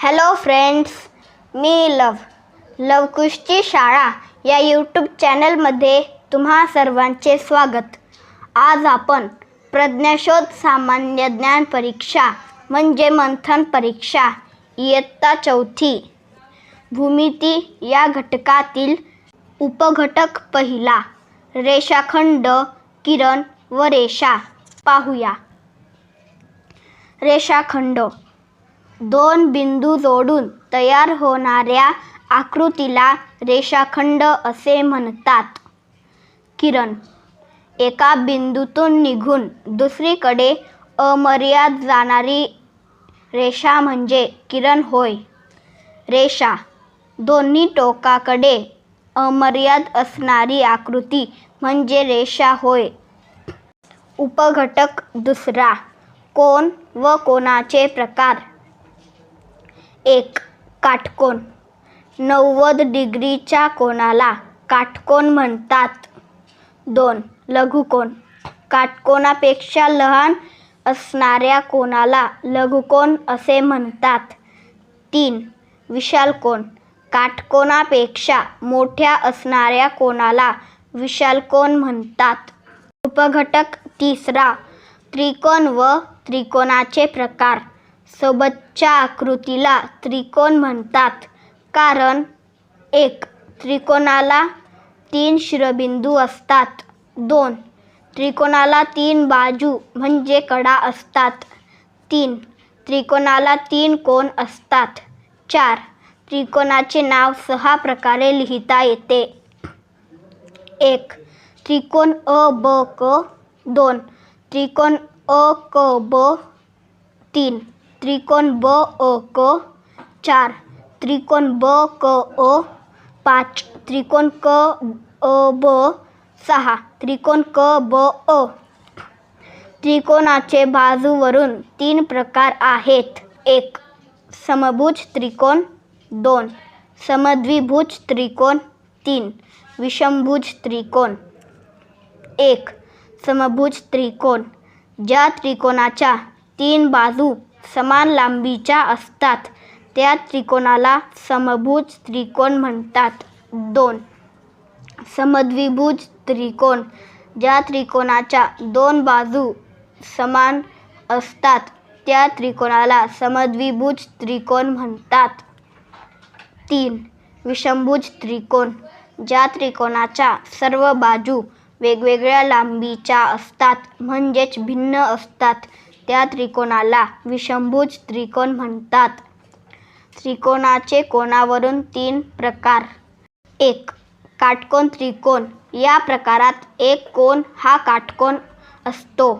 Hello friends, मी लवकुशची शाळा या YouTube चॅनलमध्ये तुम्हा सर्वांचे स्वागत. आज आपण प्रज्ञाशोध सामान्य ज्ञान परीक्षा म्हणजे मंथन परीक्षा इयत्ता चौथी भूमिती या घटकातील उपघटक पहिला रेषाखंड, किरण व रेषा पाहूया. रेषाखंड दोन बिंदू जोडून तयार होणाऱ्या आकृतीला रेषाखंड असे म्हणतात. किरण एका बिंदूतून निघून दुसरीकडे अमर्याद जाणारी रेषा म्हणजे किरण होय. रेषा दोन्ही टोकाकडे अमर्याद असणारी आकृती म्हणजे रेषा होय. उपघटक दुसरा कोन व कोनाचे प्रकार. 1. काटकोन 90 डिग्रीच्या कोनाला काटकोन म्हणतात. 2. लघुकोन काटकोनापेक्षा लहान असणाऱ्या कोनाला लघुकोन असे म्हणतात. 3. विशालकोन काटकोनापेक्षा मोठ्या असणाऱ्या कोनाला विशालकोन म्हणतात. उपघटक तिसरा त्रिकोण व त्रिकोणाचे प्रकार. सोबतच्या आकृतीला त्रिकोण म्हणतात कारण 1. त्रिकोणाला 3 शिरोबिंदू असतात. 2. त्रिकोणाला 3 बाजू म्हणजे कडा असतात. 3. त्रिकोणाला 3 कोन असतात. 4. त्रिकोणाचे नाव 6 प्रकारे लिहिता येते. 1. त्रिकोण अ ब क. 2. त्रिकोण अ क ब. 3. त्रिकोण ब अ क. 4. त्रिकोण ब क अ. 5. त्रिकोण क अ ब. 6. त्रिकोण क ब अ. त्रिकोणाचे बाजूवरून 3 प्रकार आहेत. 1. समभुज त्रिकोण. 2. समद्विभुज त्रिकोण. 3. विषमभुज त्रिकोण. 1. समभुज त्रिकोण ज्या त्रिकोणाच्या 3 बाजू समान लांबीच्या असतात त्या त्रिकोणाला समभुज त्रिकोण म्हणतात. 2. समद्विभुज त्रिकोण ज्या त्रिकोणाच्या 2 बाजू समान असतात त्या त्रिकोणाला समद्विभुज त्रिकोण म्हणतात. 3. विषमभुज त्रिकोण ज्या त्रिकोणाच्या सर्व बाजू वेगवेगळ्या लांबीच्या असतात म्हणजेच भिन्न असतात त्या त्रिकोणाला विषमभुज त्रिकोण म्हणतात. त्रिकोणाचे कोनावरून 3 प्रकार. 1. काटकोन त्रिकोण या प्रकारात एक कोन हा काटकोन असतो.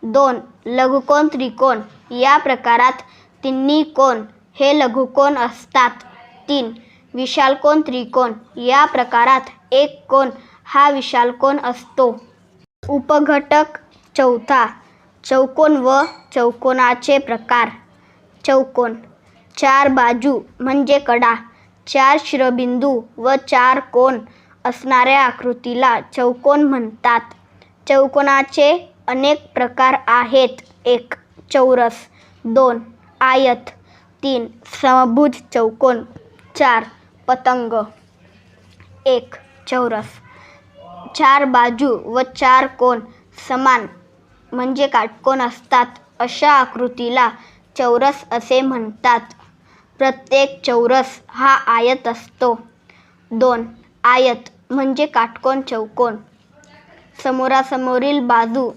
2. लघुकोन त्रिकोण या प्रकारात तिन्ही कोन हे लघुकोन असतात. 3. विशालकोन त्रिकोण या प्रकारात एक कोन हा विशालकोन असतो. उपघटक चौथा चौकोन व चौकोनाचे प्रकार. चौकोन 4 बाजू म्हणजे कडा, 4 शिरोबिंदू व 4 कोन असणाऱ्या आकृतीला चौकोन म्हणतात. चौकोनाचे अनेक प्रकार आहेत. 1. चौरस. 2. आयत. 3. समभुज चौकोन. 4. पतंग. 1. चौरस 4 बाजू व 4 कोन समान म्हणजे काटकोन असतात अशा आकृतीला चौरस असे म्हणतात. प्रत्येक चौरस हा आयत असतो. 2. आयत म्हणजे काटकोन चौकोन. समोरासमोरील बाजू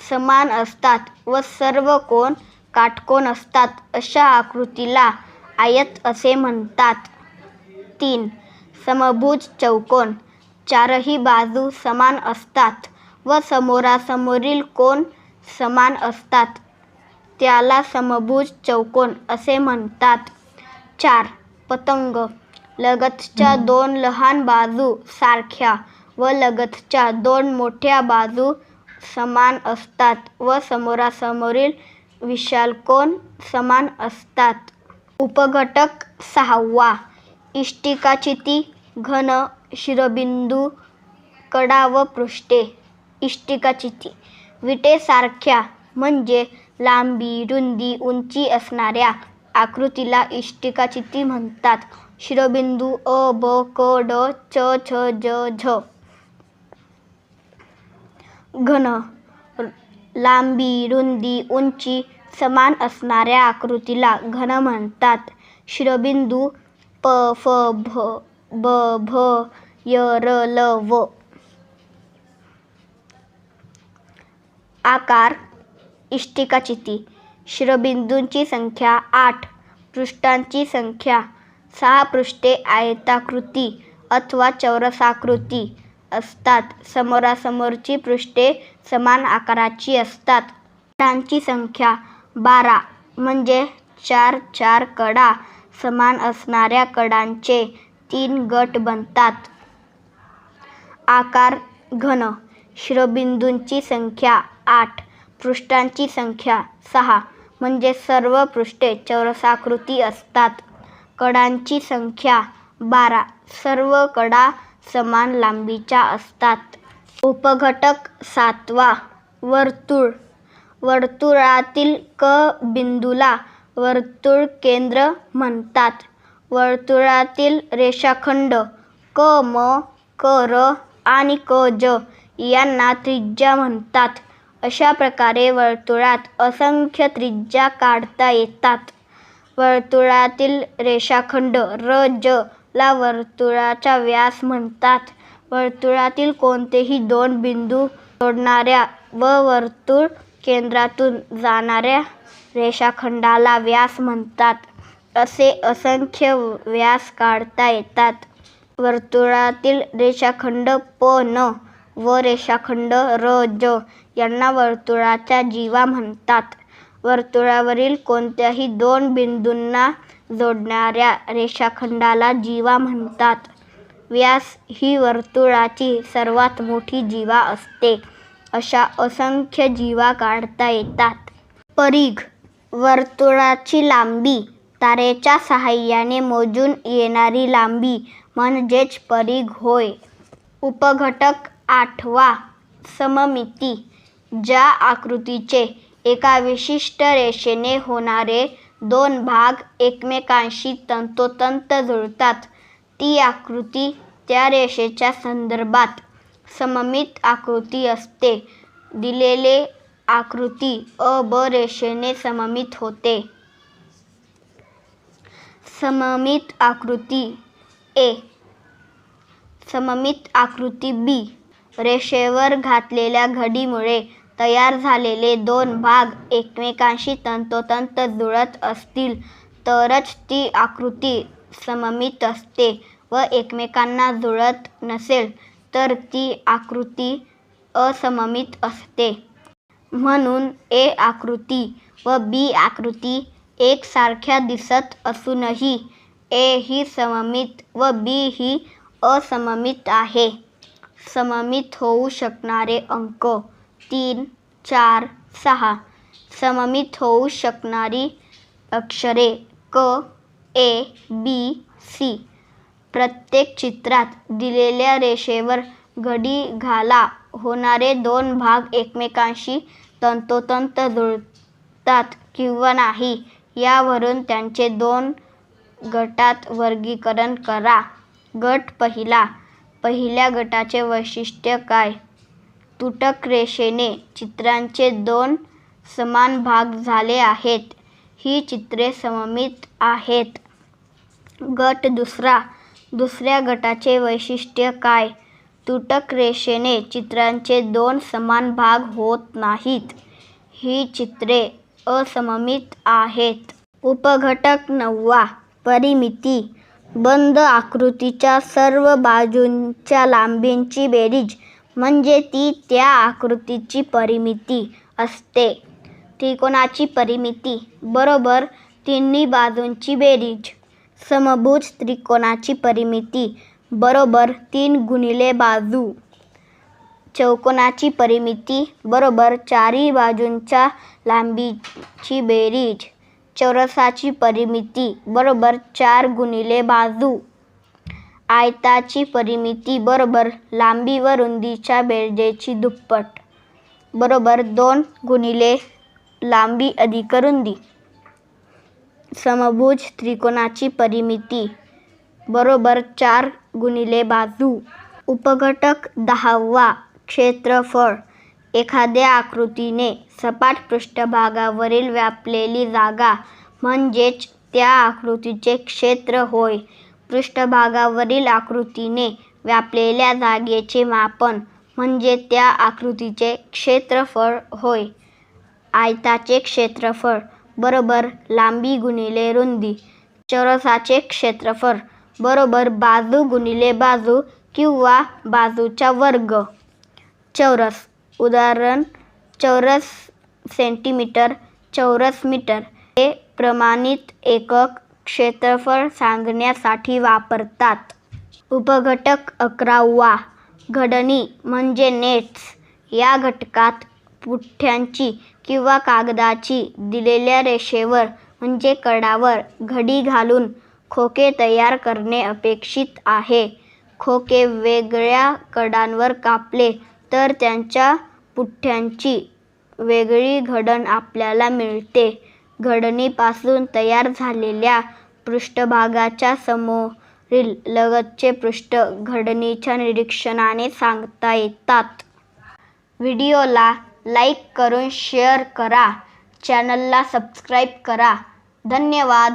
समान असतात व सर्व कोन काटकोन असतात अशा आकृतीला आयत असे म्हणतात. 3. समभुज चौकोन 4ही बाजू समान असतात व समोरासमोरील कोन समान असतात त्याला समभुज चौकोन असे म्हणतात. 4. पतंग लगतच्या 2 लहान बाजू सारख्या व लगतच्या 2 मोठ्या बाजू समान असतात व समोरासमोरील विशालकोन समान असतात. उपघटक 6वा इष्टिकाचिती घन शिरोबिंदू कडा व पृष्ठे. इष्टिकाचिती विटेसारख्या म्हणजे लांबी, रुंदी, उंची असणाऱ्या आकृतीला इष्टिकाचिती म्हणतात. शिरोबिंदू अ, ब, क, ड, च, छ, ज, झ. घन, लांबी, रुंदी, उंची समान असणाऱ्या आकृतीला घन म्हणतात. शिरोबिंदू प, फ, ब, भ, य, र, ल, व. आकार इष्टिकाचिती. शिरोबिंदूंची संख्या 8, पृष्ठांची संख्या 6. पृष्ठे आयताकृती अथवा चौरसाकृती असतात. समोरासमोरची पृष्ठे समान आकाराची असतात. कडांची संख्या 12 म्हणजे 4 कडा. समान असणाऱ्या कडांचे 3 गट बनतात. आकार घन. शिरोबिंदूंची संख्या 8, पृष्ठांची संख्या 6 म्हणजे सर्व पृष्ठे चौरसाकृती असतात. कडांची संख्या 12, सर्व कडा समान लांबीच्या असतात. उपघटक 7वा वर्तुळ. वर्तुळातील क बिंदूला वर्तुळ केंद्र म्हणतात. वर्तुळातील रेषाखंड क, म, क, र आणि क, ज यांना त्रिज्या म्हणतात. अशा प्रकारे वर्तुळात असंख्य त्रिज्या काढता येतात. वर्तुळातील रेषाखंड र, ज ला वर्तुळाचा व्यास म्हणतात. वर्तुळातील कोणतेही 2 बिंदू जोडणाऱ्या व वर्तुळ केंद्रातून जाणाऱ्या रेषाखंडाला व्यास म्हणतात. असे असंख्य व्यास काढता येतात. वर्तुळातील रेषाखंड प, न व रेषाखंड र, ज यांना वर्तुळाच्या जीवा म्हणतात. वर्तुळावरील कोणत्याही 2 बिंदूंना जोडणाऱ्या रेषाखंडाला जीवा म्हणतात. व्यास ही वर्तुळाची सर्वात मोठी जीवा असते. अशा असंख्य जीवा काढता येतात. परिघ. वर्तुळाची लांबी तारेच्या साहाय्याने मोजून येणारी लांबी म्हणजेच परिघ होय. उपघटक 8वा सममिती. ज्या आकृतीचे एका विशिष्ट रेषेने होणारे 2 भाग एकमेकांशी तंतोतंत जुळतात ती आकृती त्या रेषेच्या संदर्भात सममित आकृती असते. दिलेले आकृती अ, ब रेषेने सममित होते. सममित आकृती ए. सममित आकृती बी. रेषेवर घातलेल्या घडीमुळे तयार झालेले 2 भाग एकमेकांशी तंतोतंत जुळत असतील तरच ती आकृती सममित असते व एकमेकांना जुळत नसेल तर ती आकृती असममित असते. म्हणून ए आकृती व बी आकृती एकसारख्या दिसत असूनही ए ही सममित व बी ही असममित आहे. सममित होऊ शकणारे अंक 3, 4, 6. सममित होऊ शकणारी अक्षरे क, ए, बी, सी. प्रत्येक चित्रात दिलेल्या रेषेवर घडी घाला होणारे 2 भाग एकमेकांशी तंतोतंत जुळतात किंवा नाही यावरून त्यांचे 2 गटात वर्गीकरण करा. गट पहिला. पहिल्या गटाचे वैशिष्ट्य काय? तुटक रेषेने चित्रांचे 2 समान भाग झाले आहेत. ही चित्रे सममित आहेत. गट दुसरा. दुसऱ्या गटाचे वैशिष्ट्य काय? तुटक रेषेने चित्रांचे 2 समान भाग होत नाहीत. ही चित्रे असममित आहेत. उपघटक 9वा परिमिती. बंद आकृतीच्या सर्व बाजूंच्या लांबींची बेरीज म्हणजे ती त्या आकृतीची परिमिती असते. त्रिकोणाची परिमिती बरोबर तिन्ही बाजूंची बेरीज. समभुज त्रिकोणाची परिमिती बरोबर 3 गुणिले बाजू. चौकोनाची परिमिती बरोबर चारही बाजूंच्या लांबीची बेरीज. चौरसाची परिमिती बरोबर 4 गुणिले बाजू. आयताची परिमिती बरोबर लांबी व रुंदीच्या बेरजेची दुप्पट बरोबर 2 गुणिले लांबी अधिक रुंदी. समभुज त्रिकोणाची परिमिती बरोबर 4 गुणिले बाजू. उपघटक 10वा क्षेत्रफळ. एखाद्या आकृतीने सपाट पृष्ठभागावरील व्यापलेली जागा म्हणजेच त्या आकृतीचे क्षेत्र होय. पृष्ठभागावरील आकृतीने व्यापलेल्या जागेचे मापन म्हणजे त्या आकृतीचे क्षेत्रफळ होय. आयताचे क्षेत्रफळ बरोबर लांबी गुणिले रुंदी. चौरसाचे क्षेत्रफळ बरोबर बाजू गुणिले बाजू किंवा बाजूचा वर्ग. चौरस. उदाहरण चौरस सेंटीमीटर, चौरस मीटर हे प्रमाणित एकक क्षेत्रफळ सांगण्यासाठी वापरतात. उपघटक 11वा घडणी म्हणजे नेट्स. या घटकात पुठ्ठ्याची किंवा कागदाची दिलेल्या रेषेवर म्हणजे कडावर घडी घालून खोके तयार करणे अपेक्षित आहे. खोके वेगळ्या कडांवर कापले तर त्यांच्या पुठ्ठ्यांची वेगळी घडण आपल्याला मिळते. घडणीपासून तयार झालेल्या पृष्ठभागाच्या समोरील लगतचे पृष्ठ घडणीच्या निरीक्षणाने सांगता येतात. व्हिडिओला लाईक करून शेअर करा. चॅनलला सबस्क्राईब करा. धन्यवाद.